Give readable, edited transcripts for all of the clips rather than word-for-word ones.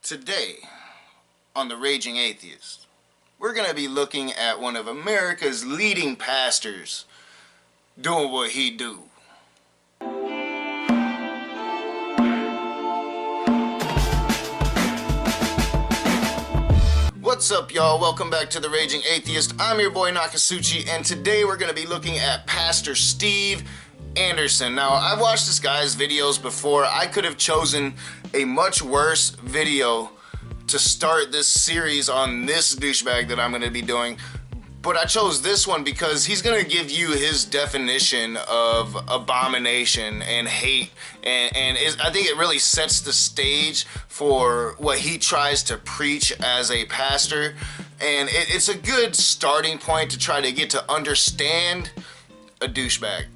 Today, on The Raging Atheist, we're going to be looking at one of America's leading pastors doing what he do. What's up, y'all? Welcome back to The Raging Atheist. I'm your boy Nakasuchi, and today we're going to be looking at Pastor Steve Anderson. Now, I've watched this guy's videos before. I could have chosen a much worse video to start this series on this douchebag that I'm going to be doing, but I chose this one because he's going to give you his definition of abomination and hate, and I think it really sets the stage for what he tries to preach as a pastor, and it's a good starting point to try to get to understand a douchebag.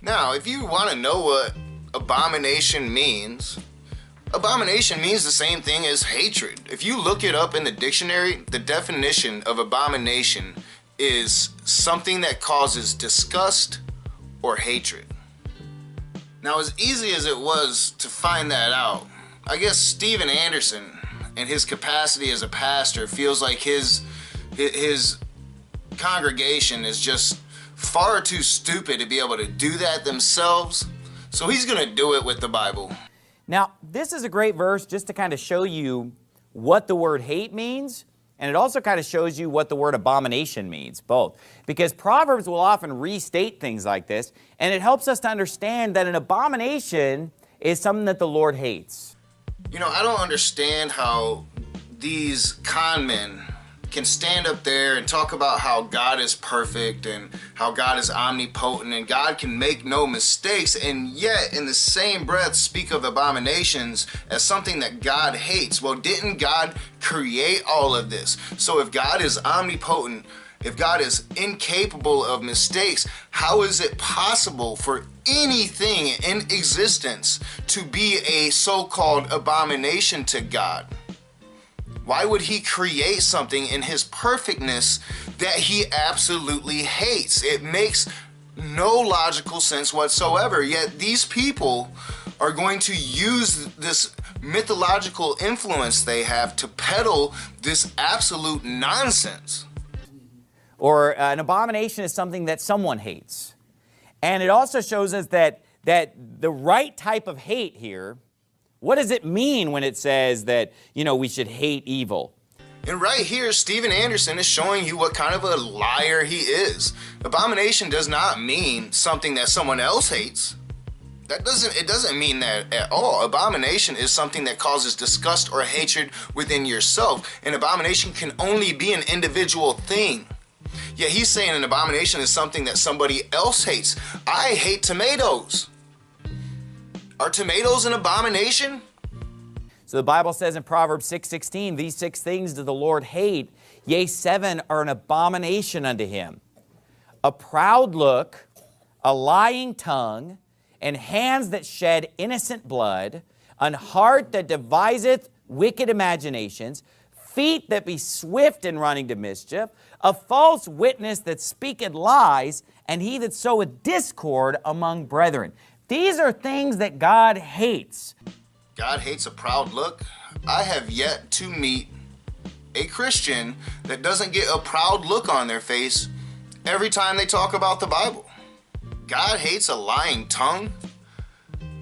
Now, if you want to know what abomination means, abomination means the same thing as hatred. If you look it up in the dictionary, the definition of abomination is something that causes disgust or hatred. Now, as easy as it was to find that out, I guess Steven Anderson, in his capacity as a pastor, feels like his congregation is just far too stupid to be able to do that themselves, so he's going to do it with the Bible. Now, this is a great verse just to kind of show you what the word hate means, and it also kind of shows you what the word abomination means, both. Because Proverbs will often restate things like this, and it helps us to understand that an abomination is something that the Lord hates. You know, I don't understand how these con men can stand up there and talk about how God is perfect and how God is omnipotent and God can make no mistakes, and yet in the same breath speak of abominations as something that God hates. Well, didn't God create all of this? So if God is omnipotent, if God is incapable of mistakes, how is it possible for anything in existence to be a so-called abomination to God? Why would he create something in his perfectness that he absolutely hates? It makes no logical sense whatsoever. Yet these people are going to use this mythological influence they have to peddle this absolute nonsense. Or an abomination is something that someone hates. And it also shows us that the right type of hate here, what does it mean when it says that, you know, we should hate evil? And right here, Steven Anderson is showing you what kind of a liar he is. Abomination does not mean something that someone else hates. It doesn't mean that at all. Abomination is something that causes disgust or hatred within yourself. And abomination can only be an individual thing. Yet he's saying an abomination is something that somebody else hates. I hate tomatoes. Are tomatoes an abomination? So the Bible says in Proverbs 6:16, these 6 things does the Lord hate, yea, 7 are an abomination unto him. A proud look, a lying tongue, and hands that shed innocent blood, an heart that deviseth wicked imaginations, feet that be swift in running to mischief, a false witness that speaketh lies, and he that soweth discord among brethren. These are things that God hates. God hates a proud look. I have yet to meet a Christian that doesn't get a proud look on their face every time they talk about the Bible. God hates a lying tongue?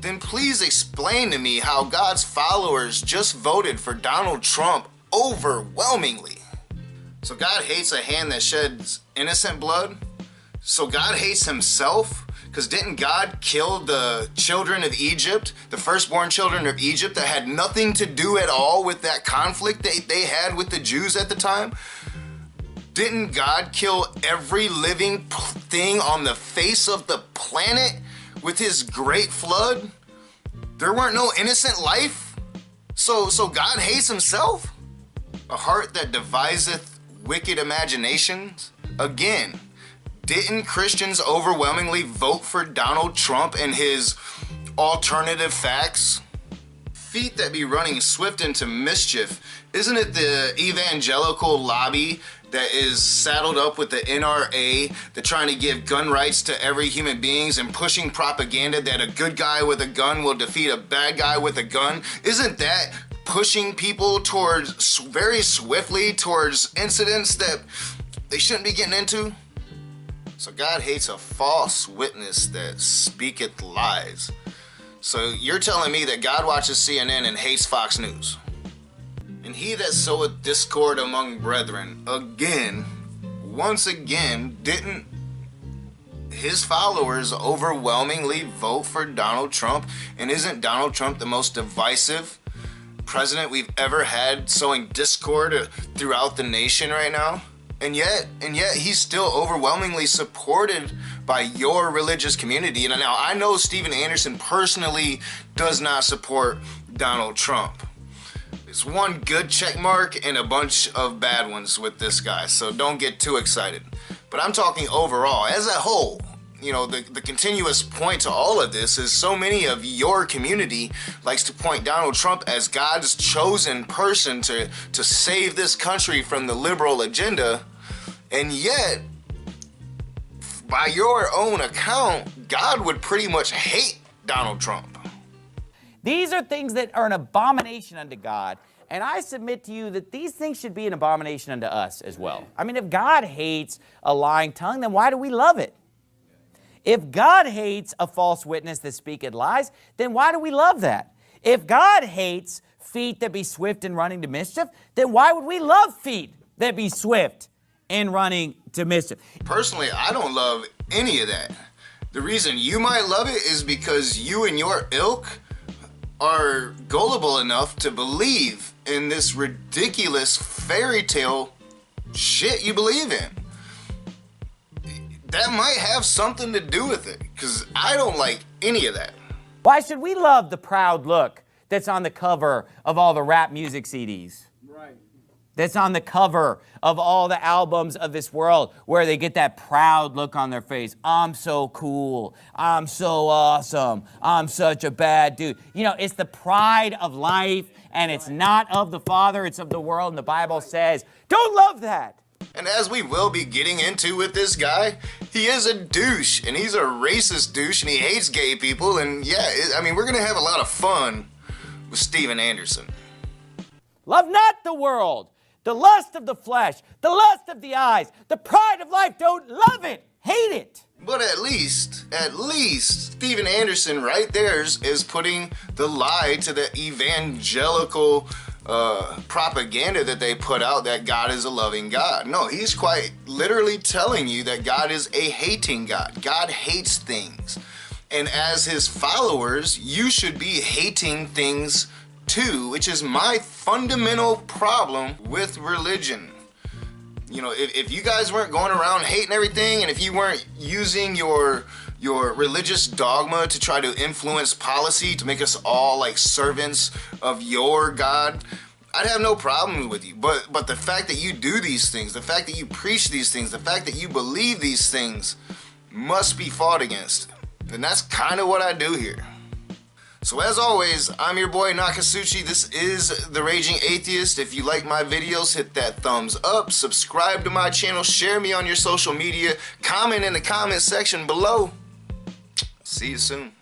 Then please explain to me how God's followers just voted for Donald Trump overwhelmingly. So God hates a hand that sheds innocent blood? So God hates himself? Because didn't God kill the children of Egypt, the firstborn children of Egypt that had nothing to do at all with that conflict they had with the Jews at the time? Didn't God kill every living thing on the face of the planet with his great flood? There weren't no innocent life? So God hates himself? A heart that deviseth wicked imaginations? Again, didn't Christians overwhelmingly vote for Donald Trump and his alternative facts? Feet that be running swift into mischief. Isn't it the evangelical lobby that is saddled up with the NRA, that trying to give gun rights to every human being and pushing propaganda that a good guy with a gun will defeat a bad guy with a gun? Isn't that pushing people towards, very swiftly towards incidents that they shouldn't be getting into. So God hates a false witness that speaketh lies. So you're telling me that God watches CNN and hates Fox News? And he that soweth discord among brethren, once again, didn't his followers overwhelmingly vote for Donald Trump? And isn't Donald Trump the most divisive president we've ever had, sowing discord throughout the nation right now? And yet he's still overwhelmingly supported by your religious community. And now I know Steven Anderson personally does not support Donald Trump. It's one good check mark and a bunch of bad ones with this guy, so don't get too excited. But I'm talking overall, as a whole. You know, the continuous point to all of this is so many of your community likes to point Donald Trump as God's chosen person to save this country from the liberal agenda. And yet, by your own account, God would pretty much hate Donald Trump. These are things that are an abomination unto God. And I submit to you that these things should be an abomination unto us as well. I mean, if God hates a lying tongue, then why do we love it? If God hates a false witness that speaketh lies, then why do we love that? If God hates feet that be swift in running to mischief, then why would we love feet that be swift in running to mischief? Personally, I don't love any of that. The reason you might love it is because you and your ilk are gullible enough to believe in this ridiculous fairy tale shit you believe in. That might have something to do with it, because I don't like any of that. Why should we love the proud look that's on the cover of all the rap music CDs? Right. That's on the cover of all the albums of this world, where they get that proud look on their face. I'm so cool. I'm so awesome. I'm such a bad dude. You know, it's the pride of life, and it's not of the Father, it's of the world. And the Bible says, don't love that. And as we will be getting into with this guy, he is a douche, and he's a racist douche, and he hates gay people. And yeah, I mean, we're going to have a lot of fun with Steven Anderson. Love not the world, the lust of the flesh, the lust of the eyes, the pride of life. Don't love it, hate it. But at least, Steven Anderson right there is putting the lie to the evangelical propaganda that they put out that God is a loving God. No, he's quite literally telling you that God is a hating God. God hates things. And as his followers, you should be hating things too, which is my fundamental problem with religion. You know, if you guys weren't going around hating everything, and if you weren't using your religious dogma to try to influence policy to make us all like servants of your God, I'd have no problem with you. But the fact that you do these things, the fact that you preach these things, the fact that you believe these things must be fought against. And that's kind of what I do here. So as always, I'm your boy Nakasuchi. This is The Raging Atheist. If you like my videos, hit that thumbs up, subscribe to my channel, share me on your social media, comment in the comment section below. See you soon.